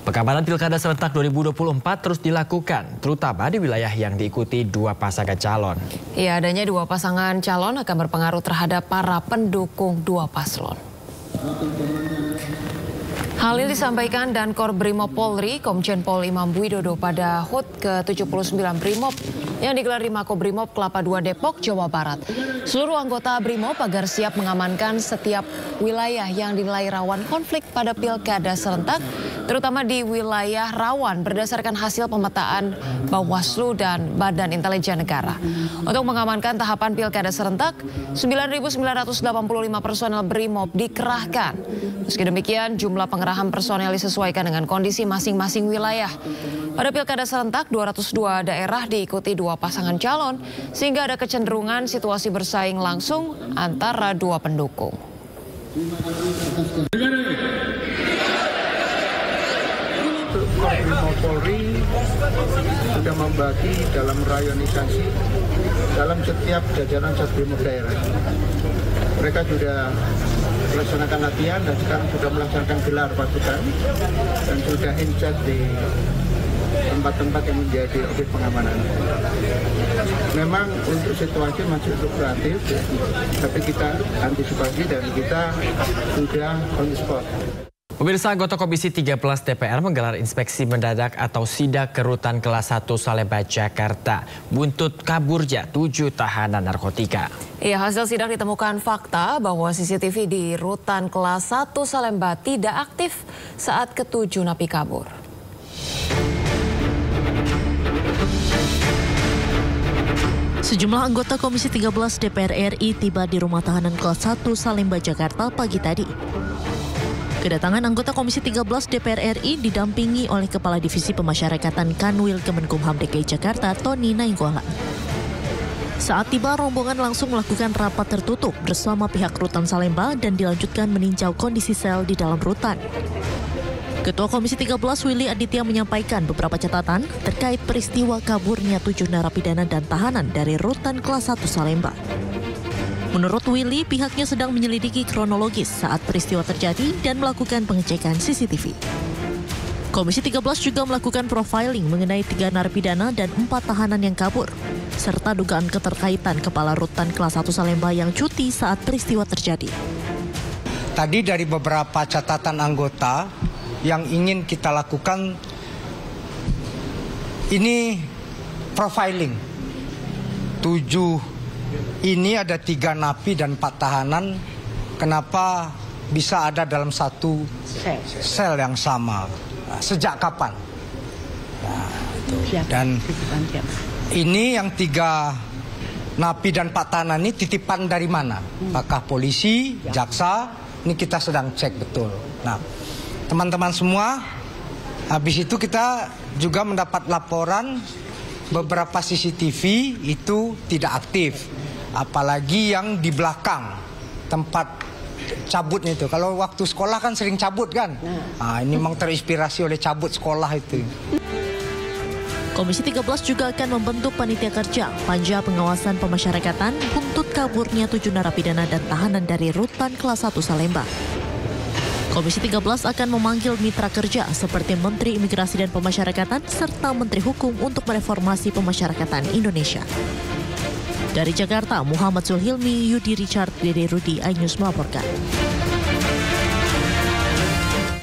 Pengamanan Pilkada serentak 2024 terus dilakukan, terutama di wilayah yang diikuti dua pasangan calon. Ya, adanya dua pasangan calon akan berpengaruh terhadap para pendukung dua paslon. Hal ini disampaikan Dankor Brimob Polri, Komjen Pol Imam Widodo pada HUT ke-79 Brimob yang digelar di Makobrimob Kelapa II Depok, Jawa Barat. Seluruh anggota Brimob agar siap mengamankan setiap wilayah yang dinilai rawan konflik pada pilkada serentak, terutama di wilayah rawan berdasarkan hasil pemetaan Bawaslu dan Badan Intelijen Negara. Untuk mengamankan tahapan pilkada serentak, 9.985 personel Brimob dikerahkan. Meski demikian, jumlah pengerahan personel disesuaikan dengan kondisi masing-masing wilayah. Pada pilkada serentak, 202 daerah diikuti dua pasangan calon, sehingga ada kecenderungan situasi bersaing langsung antara dua pendukung. Brimob Polri sudah membagi dalam rayonisasi dalam setiap jajaran Satbrimob daerah. Mereka sudah melaksanakan latihan dan sekarang sudah melaksanakan gelar pasukan dan sudah in charge di tempat-tempat yang menjadi objek pengamanan. Memang untuk situasi masih fluktuatif, tapi kita antisipasi dan kita sudah on the spot. Pemirsa, anggota Komisi 13 DPR menggelar inspeksi mendadak atau sidak ke Rutan Kelas 1 Salemba, Jakarta. Buntut kaburnya 7 tahanan narkotika. Ya, hasil sidak ditemukan fakta bahwa CCTV di Rutan Kelas 1 Salemba tidak aktif saat ke-7 napi kabur. Sejumlah anggota Komisi 13 DPR RI tiba di Rumah Tahanan Kelas 1 Salemba, Jakarta pagi tadi. Kedatangan anggota Komisi 13 DPR RI didampingi oleh Kepala Divisi Pemasyarakatan Kanwil Kemenkumham DKI Jakarta, Tony Nainggolan. Saat tiba, rombongan langsung melakukan rapat tertutup bersama pihak Rutan Salemba dan dilanjutkan meninjau kondisi sel di dalam rutan. Ketua Komisi 13 Willy Aditya menyampaikan beberapa catatan terkait peristiwa kaburnya 7 narapidana dan tahanan dari Rutan Kelas 1 Salemba. Menurut Willy, pihaknya sedang menyelidiki kronologis saat peristiwa terjadi dan melakukan pengecekan CCTV. Komisi 13 juga melakukan profiling mengenai 3 narapidana dan 4 tahanan yang kabur, serta dugaan keterkaitan Kepala Rutan Kelas 1 Salemba yang cuti saat peristiwa terjadi. Tadi dari beberapa catatan anggota yang ingin kita lakukan, ini profiling. 7 ini ada 3 napi dan 4 tahanan. Kenapa bisa ada dalam satu sel yang sama? Sejak kapan? Nah, itu. Dan ini yang 3 napi dan 4 tahanan ini titipan dari mana? Apakah polisi, jaksa? Ini kita sedang cek betul. Nah, teman-teman semua, habis itu kita juga mendapat laporan beberapa CCTV itu tidak aktif. Apalagi yang di belakang tempat cabutnya itu. Kalau waktu sekolah kan sering cabut kan. Nah, ini memang terinspirasi oleh cabut sekolah itu. Komisi 13 juga akan membentuk panitia kerja Panja Pengawasan Pemasyarakatan buntut kaburnya 7 narapidana dan tahanan dari Rutan Kelas 1 Salemba. Komisi 13 akan memanggil mitra kerja seperti Menteri Imigrasi dan Pemasyarakatan serta Menteri Hukum untuk mereformasi pemasyarakatan Indonesia. Dari Jakarta, Muhammad Zulhilmi, Yudi Richard, Dede Rudi, iNews melaporkan.